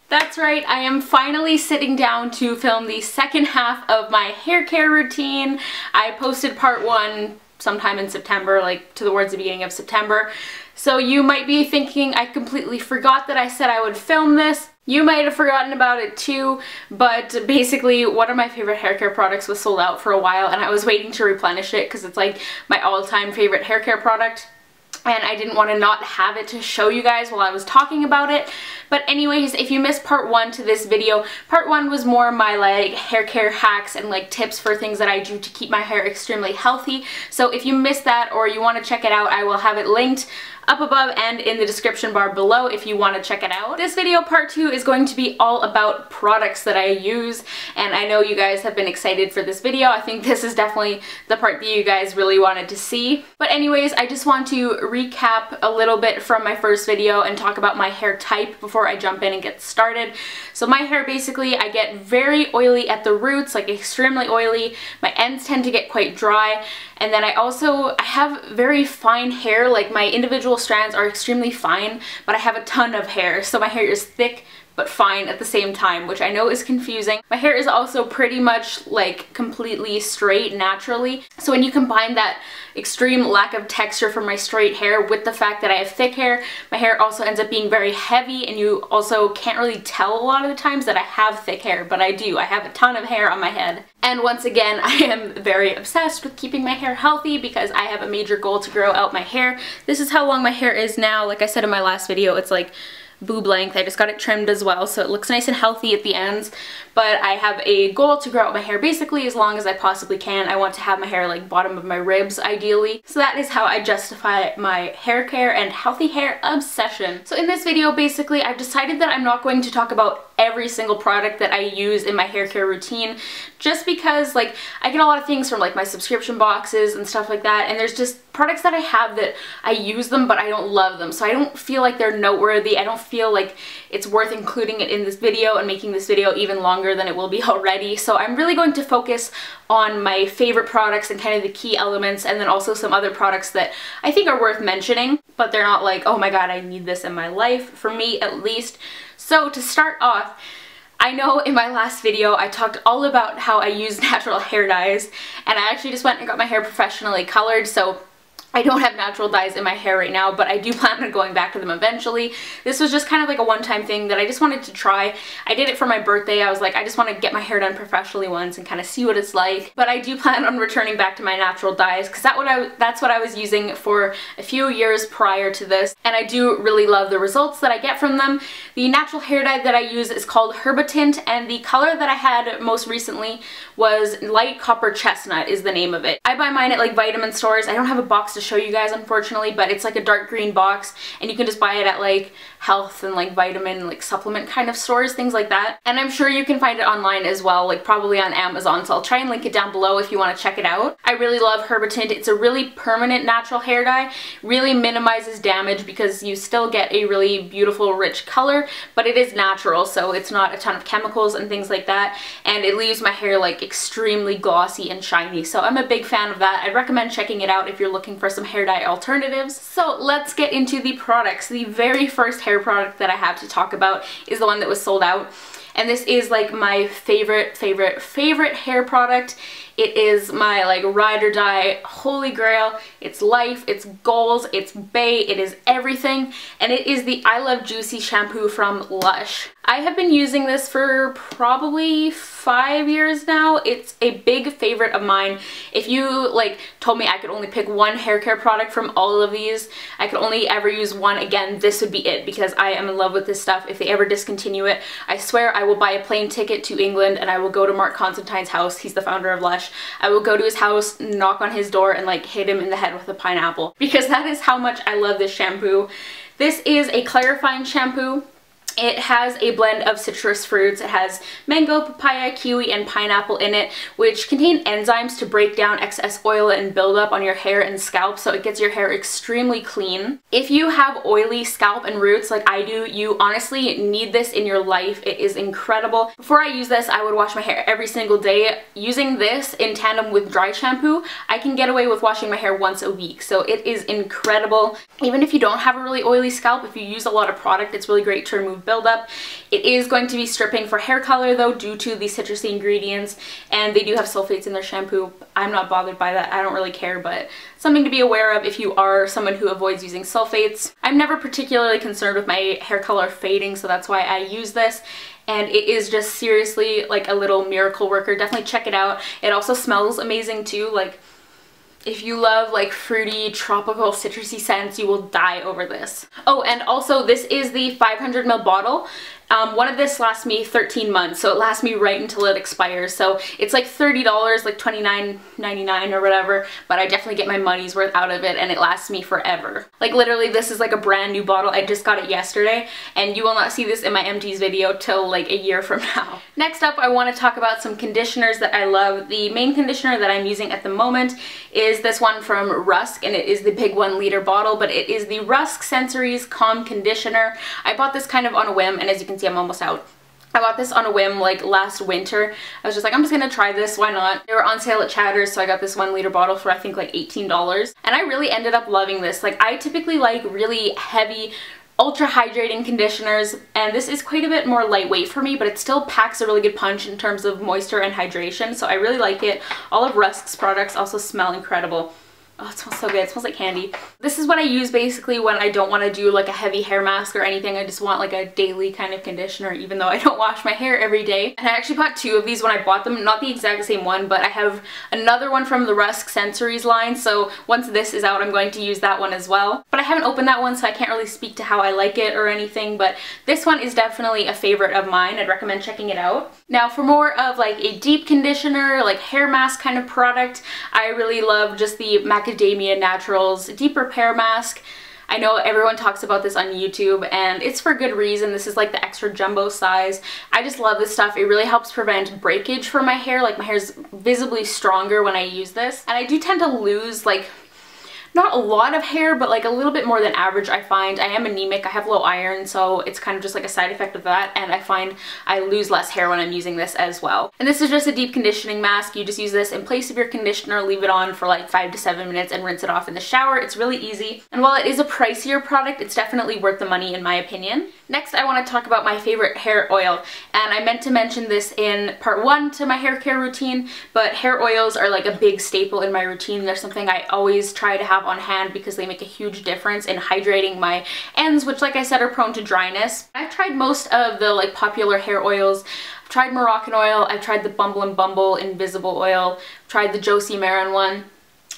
That's right, I am finally sitting down to film the second half of my hair care routine. I posted part 1 sometime in September, like towards the beginning of September. So you might be thinking I completely forgot that I said I would film this. You might have forgotten about it too, but basically one of my favorite hair care products was sold out for a while and I was waiting to replenish it because it's like my all-time favorite hair care product. And I didn't want to not have it to show you guys while I was talking about it. But anyways, if you missed part 1 to this video, part 1 was more my like hair care hacks and like tips for things that I do to keep my hair extremely healthy. So if you missed that or you want to check it out, I will have it linked up above and in the description bar below if you want to check it out. This video, part 2, is going to be all about products that I use, and I know you guys have been excited for this video. I think this is definitely the part that you guys really wanted to see. But anyways, I just want to recap a little bit from my first video and talk about my hair type before I jump in and get started. So my hair, basically, I get very oily at the roots, like extremely oily. My ends tend to get quite dry. And then I have very fine hair, like my individual strands are extremely fine, but I have a ton of hair. So my hair is thick but fine at the same time, which I know is confusing. My hair is also pretty much like completely straight naturally. So when you combine that extreme lack of texture from my straight hair with the fact that I have thick hair, my hair also ends up being very heavy, and you also can't really tell a lot of the times that I have thick hair, but I do. I have a ton of hair on my head. And once again, I am very obsessed with keeping my hair healthy because I have a major goal to grow out my hair. This is how long my hair is now. Like I said in my last video, it's like boob length. I just got it trimmed as well, so it looks nice and healthy at the ends. But I have a goal to grow out my hair basically as long as I possibly can. I want to have my hair like bottom of my ribs ideally. So that is how I justify my hair care and healthy hair obsession. So in this video, basically, I've decided that I'm not going to talk about every single product that I use in my hair care routine, just because like I get a lot of things from like my subscription boxes and stuff like that, and there's just products that I have that I use them but I don't love them, so I don't feel like they're noteworthy. I don't feel like it's worth including it in this video and making this video even longer than it will be already. So I'm really going to focus on my favorite products and kind of the key elements, and then also some other products that I think are worth mentioning, but they're not like, oh my god, I need this in my life, for me at least. So to start off, I know in my last video I talked all about how I use natural hair dyes, and I actually just went and got my hair professionally colored, so I don't have natural dyes in my hair right now, but I do plan on going back to them eventually. This was just kind of like a one-time thing that I just wanted to try. I did it for my birthday. I was like, I just want to get my hair done professionally once and kind of see what it's like. But I do plan on returning back to my natural dyes because that's what I was using for a few years prior to this, and I do really love the results that I get from them. The natural hair dye that I use is called Herbitint, and the color that I had most recently was Light Copper Chestnut is the name of it. I buy mine at like vitamin stores. I don't have a box to show you guys, unfortunately, but it's like a dark green box, and you can just buy it at like health and like vitamin like supplement kind of stores, things like that. And I'm sure you can find it online as well, like probably on Amazon, so I'll try and link it down below if you want to check it out. I really love Herbitint. It's a really permanent natural hair dye, really minimizes damage because you still get a really beautiful rich color, but it is natural, so it's not a ton of chemicals and things like that, and it leaves my hair like extremely glossy and shiny, so I'm a big fan of that. I'd recommend checking it out if you're looking for some hair dye alternatives. So let's get into the products. The very first hair product that I have to talk about is the one that was sold out, and this is like my favorite hair product. It is my like ride or die holy grail. It's life, it's goals, it's bae, it is everything, and it is the I Love Juicy shampoo from Lush. I have been using this for probably 5 years now. It's a big favorite of mine. If you like told me I could only pick one hair care product from all of these, I could only ever use one again, this would be it, because I am in love with this stuff. If they ever discontinue it, I swear I will buy a plane ticket to England and I will go to Mark Constantine's house. He's the founder of Lush. I will go to his house, knock on his door, and like hit him in the head with a pineapple, because that is how much I love this shampoo. This is a clarifying shampoo. It has a blend of citrus fruits. It has mango, papaya, kiwi, and pineapple in it, which contain enzymes to break down excess oil and buildup on your hair and scalp, so it gets your hair extremely clean. If you have oily scalp and roots like I do, you honestly need this in your life. It is incredible. Before I use this, I would wash my hair every single day. Using this in tandem with dry shampoo, I can get away with washing my hair once a week, so it is incredible. Even if you don't have a really oily scalp, if you use a lot of product, it's really great to remove buildup. It is going to be stripping for hair color though due to the citrusy ingredients, and they do have sulfates in their shampoo. I'm not bothered by that. I don't really care, but something to be aware of if you are someone who avoids using sulfates. I'm never particularly concerned with my hair color fading, so that's why I use this. And it is just seriously like a little miracle worker. Definitely check it out. It also smells amazing too. Like, if you love like fruity, tropical, citrusy scents, you will die over this. Oh, and also this is the 500 ml bottle. One of this lasts me 13 months, so it lasts me right until it expires. So it's like $30, like $29.99 or whatever, but I definitely get my money's worth out of it and it lasts me forever. Like literally this is like a brand new bottle. I just got it yesterday and you will not see this in my empties video till like a year from now. Next up, I want to talk about some conditioners that I love. The main conditioner that I'm using at the moment is this one from Rusk, and it is the big 1 liter bottle, but it is the Rusk Sensories Calm Conditioner. I bought this kind of on a whim, and as you can see, I'm almost out. I bought this on a whim like last winter. I was just like, I'm just gonna try this, why not? They were on sale at Chowder's, so I got this 1 liter bottle for I think like $18. And I really ended up loving this. Like, I typically like really heavy, ultra hydrating conditioners, and this is quite a bit more lightweight for me, but it still packs a really good punch in terms of moisture and hydration, so I really like it. All of Rusk's products also smell incredible. Oh, it smells so good. It smells like candy. This is what I use basically when I don't want to do like a heavy hair mask or anything. I just want like a daily kind of conditioner, even though I don't wash my hair every day. And I actually bought 2 of these when I bought them. Not the exact same one, but I have another one from the Rusk Sensories line. So once this is out, I'm going to use that one as well. But I haven't opened that one, so I can't really speak to how I like it or anything. But this one is definitely a favorite of mine. I'd recommend checking it out. Now for more of like a deep conditioner, like hair mask kind of product, I really love just the Macadamia Naturals Deep Repair Mask. I know everyone talks about this on YouTube and it's for good reason. This is like the extra jumbo size. I just love this stuff. It really helps prevent breakage for my hair. Like, my hair is visibly stronger when I use this. And I do tend to lose like not a lot of hair, but like a little bit more than average, I find. I am anemic, I have low iron, so it's kind of just like a side effect of that, and I find I lose less hair when I'm using this as well. And this is just a deep conditioning mask. You just use this in place of your conditioner, leave it on for like 5 to 7 minutes and rinse it off in the shower. It's really easy, and while it is a pricier product, it's definitely worth the money in my opinion. Next, I want to talk about my favorite hair oil, and I meant to mention this in part 1 to my hair care routine, but hair oils are like a big staple in my routine. They're something I always try to have on hand because they make a huge difference in hydrating my ends, which, like I said, are prone to dryness. I've tried most of the like popular hair oils. I've tried Moroccan oil, I've tried the Bumble & Bumble Invisible Oil, I've tried the Josie Maran one.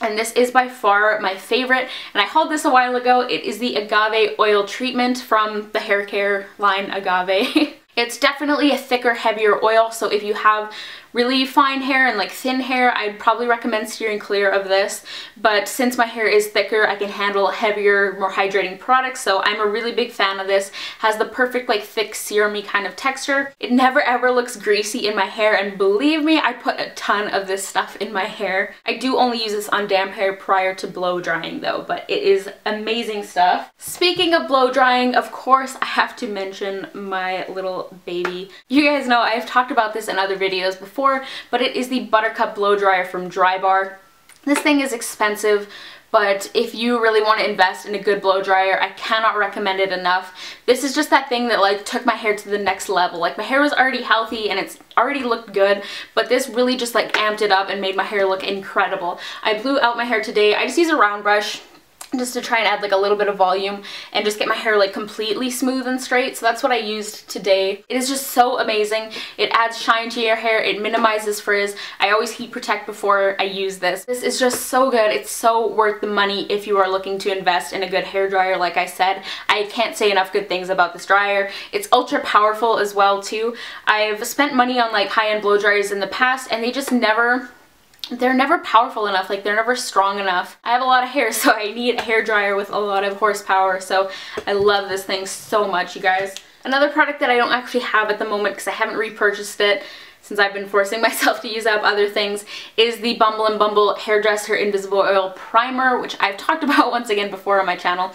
And this is by far my favorite, and I hauled this a while ago. It is the Agave Oil Treatment from the hair care line Agave. It's definitely a thicker, heavier oil, so if you have really fine hair and like thin hair, I'd probably recommend steering clear of this. But since my hair is thicker, I can handle heavier, more hydrating products, so I'm a really big fan of this. Has the perfect like thick serumy kind of texture. It never ever looks greasy in my hair, and believe me, I put a ton of this stuff in my hair. I do only use this on damp hair prior to blow drying though, but it is amazing stuff. Speaking of blow drying, of course I have to mention my little baby. You guys know I've talked about this in other videos before, but it is the Buttercup Blow Dryer from Drybar. This thing is expensive, but if you really want to invest in a good blow dryer, I cannot recommend it enough. This is just that thing that like took my hair to the next level. Like, my hair was already healthy and it's already looked good, but this really just like amped it up and made my hair look incredible. I blew out my hair today. I just use a round brush just to try and add like a little bit of volume and just get my hair like completely smooth and straight. So that's what I used today. It is just so amazing. It adds shine to your hair. It minimizes frizz. I always heat protect before I use this. This is just so good. It's so worth the money if you are looking to invest in a good hair dryer. Like I said, I can't say enough good things about this dryer. It's ultra powerful as well too. I've spent money on like high-end blow dryers in the past and they just they're never powerful enough, like they're never strong enough. I have a lot of hair, so I need a hair dryer with a lot of horsepower, so I love this thing so much, you guys. Another product that I don't actually have at the moment because I haven't repurchased it since I've been forcing myself to use up other things is the Bumble & Bumble Hairdresser Invisible Oil Primer, which I've talked about once again before on my channel.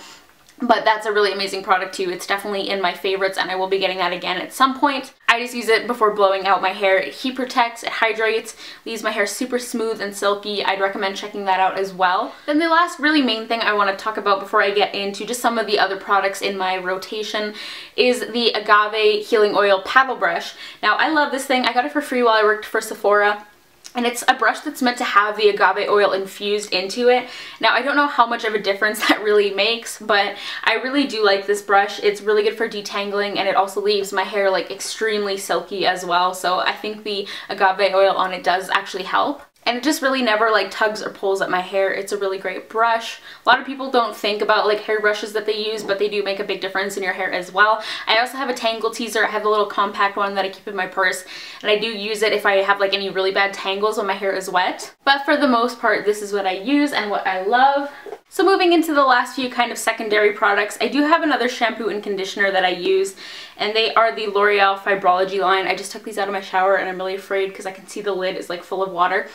But that's a really amazing product too. It's definitely in my favorites and I will be getting that again at some point. I I just use it before blowing out my hair. It heat protects, it hydrates, leaves my hair super smooth and silky. I'd recommend checking that out as well. Then the last really main thing I want to talk about before I get into just some of the other products in my rotation is the Agave Healing Oil Paddle Brush. Now I love this thing. I got it for free while I worked for Sephora. And it's a brush that's meant to have the agave oil infused into it. Now, I don't know how much of a difference that really makes, but I really do like this brush. It's really good for detangling, and it also leaves my hair like extremely silky as well. So I think the agave oil on it does actually help. And it just really never like tugs or pulls at my hair. It's a really great brush. A lot of people don't think about like hair brushes that they use, but they do make a big difference in your hair as well. I also have a tangle teaser. I have the little compact one that I keep in my purse, and I do use it if I have like any really bad tangles when my hair is wet. But for the most part, this is what I use and what I love. So moving into the last few kind of secondary products, I do have another shampoo and conditioner that I use, and they are the L'Oreal Fibrology line. I just took these out of my shower and I'm really afraid because I can see the lid is like full of water.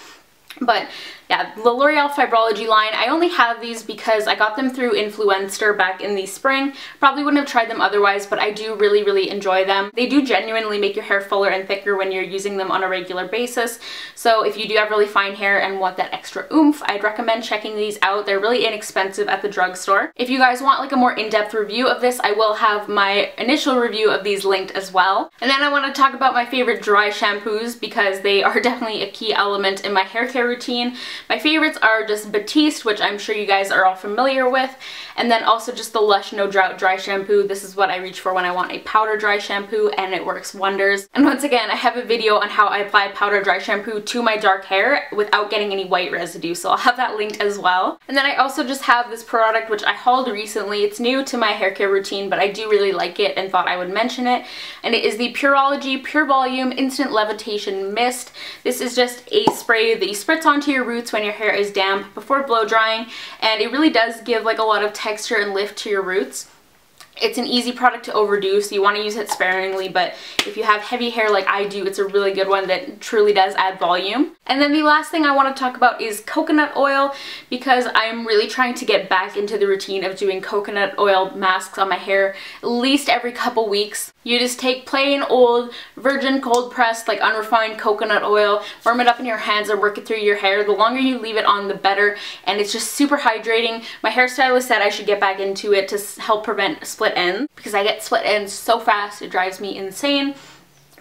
But yeah, the L'Oreal Fibrology line, I only have these because I got them through Influenster back in the spring. Probably wouldn't have tried them otherwise, but I do really enjoy them. They do genuinely make your hair fuller and thicker when you're using them on a regular basis. So if you do have really fine hair and want that extra oomph, I'd recommend checking these out. They're really inexpensive at the drugstore. If you guys want like a more in-depth review of this, I will have my initial review of these linked as well. And then I want to talk about my favorite dry shampoos because they are definitely a key element in my hair care routine. My favorites are just Batiste, which I'm sure you guys are all familiar with, and then also just the Lush No Drought Dry Shampoo. This is what I reach for when I want a powder dry shampoo, and it works wonders. And once again, I have a video on how I apply powder dry shampoo to my dark hair without getting any white residue, so I'll have that linked as well. And then I also just have this product which I hauled recently. It's new to my hair care routine, but I do really like it and thought I would mention it, and it is the Pureology Pure Volume Instant Levitation Mist. This is just a spray that you spritz onto your roots when your hair is damp before blow drying, and it really does give like a lot of texture and lift to your roots. It's an easy product to overdo, so you want to use it sparingly, but if you have heavy hair like I do, it's a really good one that truly does add volume. And then the last thing I want to talk about is coconut oil, because I'm really trying to get back into the routine of doing coconut oil masks on my hair at least every couple weeks. You just take plain old virgin cold pressed like unrefined coconut oil, warm it up in your hands and work it through your hair. The longer you leave it on, the better, and it's just super hydrating. My hairstylist said I should get back into it to help prevent split ends, because I get split ends so fast it drives me insane.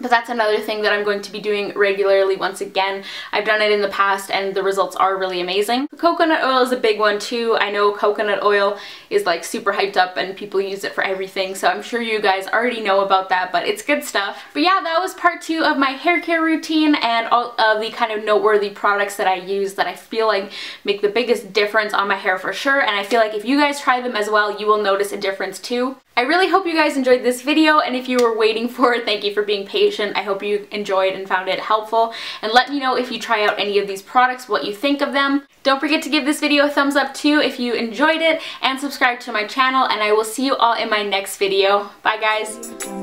But that's another thing that I'm going to be doing regularly once again. I've done it in the past and the results are really amazing. Coconut oil is a big one too. I know coconut oil is like super hyped up and people use it for everything, so I'm sure you guys already know about that, but it's good stuff. But yeah, that was part 2 of my hair care routine and all of the kind of noteworthy products that I use that I feel like make the biggest difference on my hair for sure, and I feel like if you guys try them as well, you will notice a difference too. I really hope you guys enjoyed this video, and if you were waiting for it, thank you for being patient. I hope you enjoyed and found it helpful, and let me know if you try out any of these products, what you think of them. Don't forget to give this video a thumbs up too if you enjoyed it, and subscribe to my channel, and I will see you all in my next video. Bye guys!